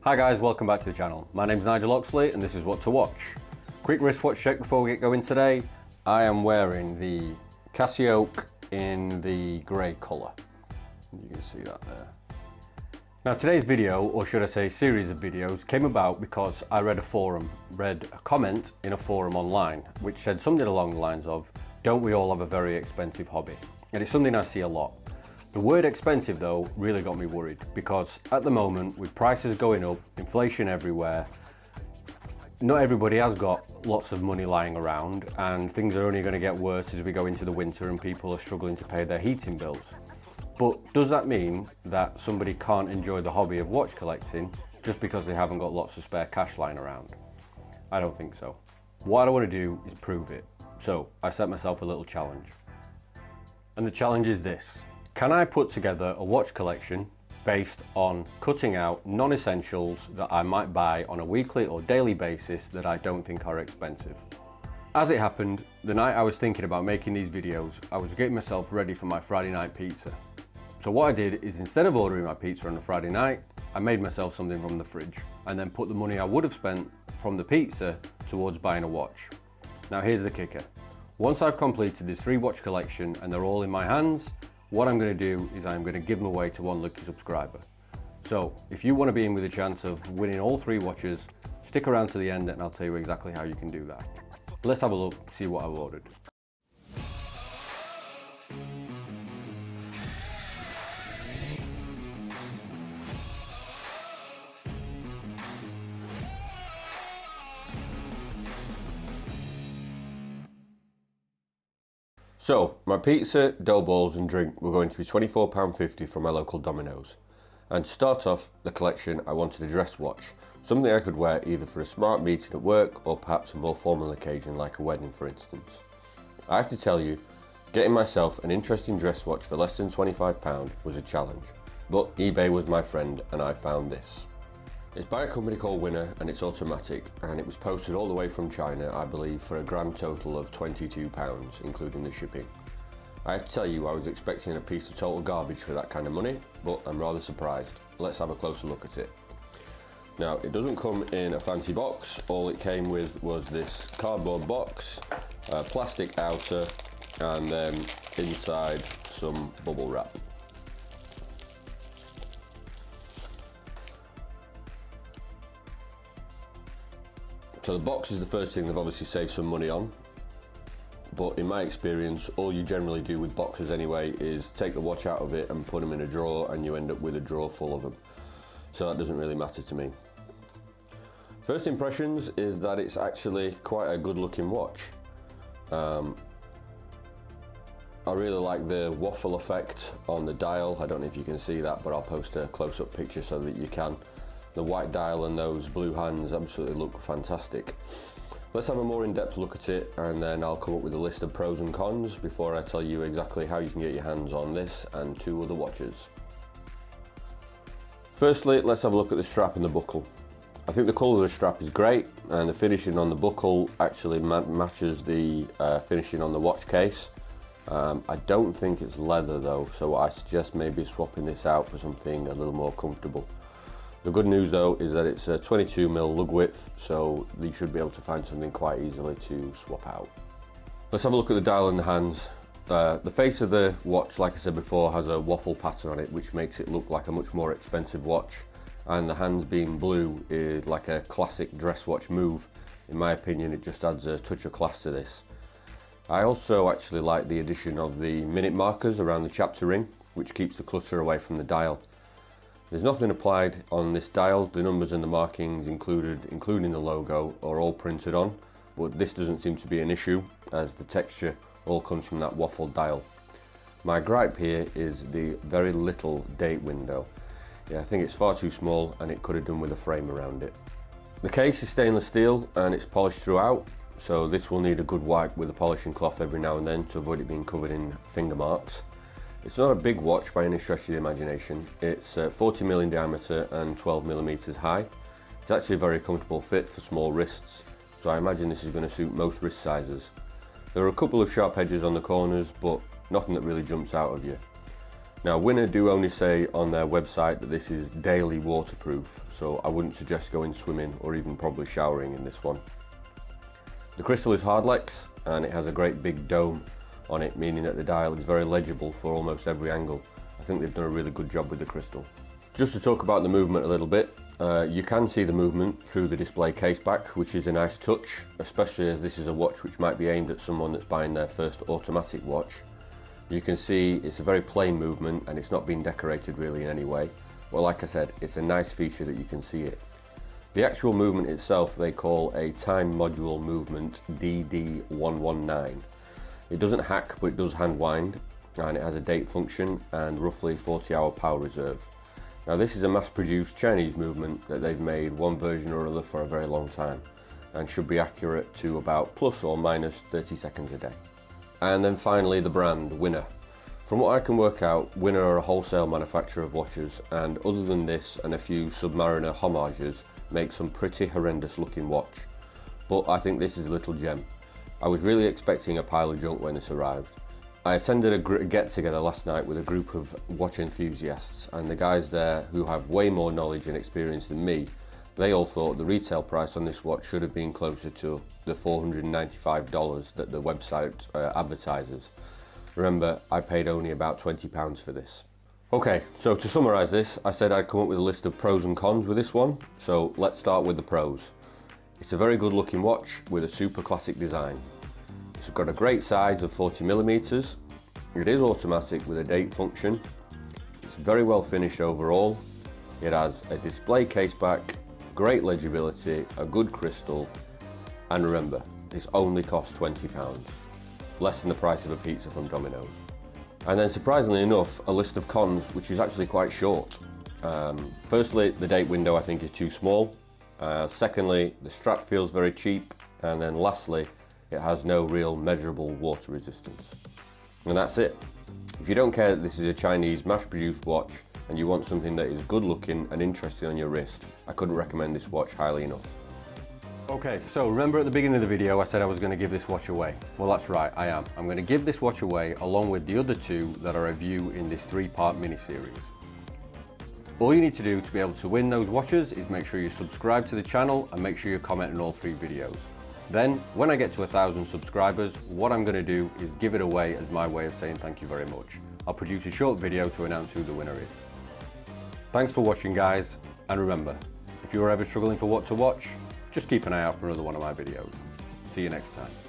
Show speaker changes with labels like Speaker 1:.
Speaker 1: Hi guys, welcome back to the channel. My name's Nigel Oxley and this is What to Watch. Quick wristwatch check before we get going today. I am wearing the Casio in the grey colour. You can see that there. Now today's video, or should I say series of videos, came about because I read a comment in a forum online which said something along the lines of, don't we all have a very expensive hobby? And it's something I see a lot. The word expensive though really got me worried because at the moment with prices going up, inflation everywhere, not everybody has got lots of money lying around and things are only going to get worse as we go into the winter and people are struggling to pay their heating bills. But does that mean that somebody can't enjoy the hobby of watch collecting just because they haven't got lots of spare cash lying around? I don't think so. What I want to do is prove it. So I set myself a little challenge. And the challenge is this. Can I put together a watch collection based on cutting out non-essentials that I might buy on a weekly or daily basis that I don't think are expensive? As it happened, the night I was thinking about making these videos, I was getting myself ready for my Friday night pizza. So what I did is instead of ordering my pizza on a Friday night, I made myself something from the fridge and then put the money I would have spent from the pizza towards buying a watch. Now here's the kicker. Once I've completed this 3-watch collection and they're all in my hands, what I'm going to do is I'm going to give them away to one lucky subscriber. So if you want to be in with a chance of winning all 3 watches, stick around to the end and I'll tell you exactly how you can do that. Let's have a look, see what I've ordered. So, my pizza, dough balls and drink were going to be £24.50 from my local Domino's. And to start off the collection, I wanted a dress watch, something I could wear either for a smart meeting at work or perhaps a more formal occasion like a wedding for instance. I have to tell you, getting myself an interesting dress watch for less than £25 was a challenge, but eBay was my friend and I found this. It's by a company called Winner and it's automatic and it was posted all the way from China, I believe, for a grand total of £22, including the shipping. I have to tell you, I was expecting a piece of total garbage for that kind of money, but I'm rather surprised. Let's have a closer look at it. Now, it doesn't come in a fancy box. All it came with was this cardboard box, a plastic outer, and then inside some bubble wrap. So the box is the first thing they've obviously saved some money on, but in my experience, all you generally do with boxes anyway is take the watch out of it and put them in a drawer and you end up with a drawer full of them. So that doesn't really matter to me. First impressions is that it's actually quite a good looking watch. I really like the waffle effect on the dial. I don't know if you can see that, but I'll post a close-up picture so that you can. The white dial and those blue hands absolutely look fantastic. Let's have a more in-depth look at it and then I'll come up with a list of pros and cons before I tell you exactly how you can get your hands on this and 2 other watches. Firstly, let's have a look at the strap and the buckle. I think the colour of the strap is great and the finishing on the buckle actually matches the finishing on the watch case. I don't think it's leather though, so I suggest maybe swapping this out for something a little more comfortable. The good news though is that it's a 22mm lug width, so you should be able to find something quite easily to swap out. Let's have a look at the dial and the hands. The face of the watch, like I said before, has a waffle pattern on it which makes it look like a much more expensive watch, and the hands being blue is like a classic dress watch move. In my opinion, it just adds a touch of class to this. I also actually like the addition of the minute markers around the chapter ring, which keeps the clutter away from the dial. There's nothing applied on this dial. The numbers and the markings included, including the logo, are all printed on, but this doesn't seem to be an issue as the texture all comes from that waffle dial. My gripe here is the very little date window. Yeah, I think it's far too small and it could have done with a frame around it. The case is stainless steel and it's polished throughout, so this will need a good wipe with a polishing cloth every now and then to avoid it being covered in finger marks. It's not a big watch by any stretch of the imagination. It's 40mm in diameter and 12mm high. It's actually a very comfortable fit for small wrists, so I imagine this is going to suit most wrist sizes. There are a couple of sharp edges on the corners, but nothing that really jumps out of you. Now Winner do only say on their website that this is daily waterproof, so I wouldn't suggest going swimming or even probably showering in this one. The crystal is Hardlex and it has a great big dome on it, meaning that the dial is very legible for almost every angle. I think they've done a really good job with the crystal. Just to talk about the movement a little bit, you can see the movement through the display case back, which is a nice touch, especially as this is a watch which might be aimed at someone that's buying their first automatic watch. You can see it's a very plain movement and it's not been decorated really in any way. Well, like I said, it's a nice feature that you can see it. The actual movement itself they call a time module movement DD119. It doesn't hack, but it does hand wind, and it has a date function and roughly 40-hour power reserve. Now this is a mass-produced Chinese movement that they've made one version or other for a very long time and should be accurate to about plus or minus 30 seconds a day. And then finally the brand, Winner. From what I can work out, Winner are a wholesale manufacturer of watches, and other than this and a few Submariner homages, make some pretty horrendous looking watch. But I think this is a little gem. I was really expecting a pile of junk when this arrived. I attended a get-together last night with a group of watch enthusiasts, and the guys there who have way more knowledge and experience than me, they all thought the retail price on this watch should have been closer to the $495 that the website advertises. Remember, I paid only about £20 for this. Okay, so to summarise this, I said I'd come up with a list of pros and cons with this one, so let's start with the pros. It's a very good looking watch with a super classic design. It's got a great size of 40mm, it is automatic with a date function, it's very well finished overall, it has a display case back, great legibility, a good crystal, and remember, this only costs £20, less than the price of a pizza from Domino's. And then surprisingly enough, a list of cons which is actually quite short. Firstly, the date window I think is too small. Secondly, the strap feels very cheap, and then lastly, it has no real measurable water resistance. And that's it. If you don't care that this is a Chinese mass-produced watch and you want something that is good looking and interesting on your wrist, I couldn't recommend this watch highly enough. Okay, so remember at the beginning of the video I said I was going to give this watch away. Well, that's right, I am. I'm going to give this watch away along with the other two that I review in this 3-part mini-series. All you need to do to be able to win those watches is make sure you subscribe to the channel and make sure you comment on all 3 videos. Then, when I get to 1,000 subscribers, what I'm going to do is give it away as my way of saying thank you very much. I'll produce a short video to announce who the winner is. Thanks for watching, guys, and remember, if you're ever struggling for what to watch, just keep an eye out for another one of my videos. See you next time.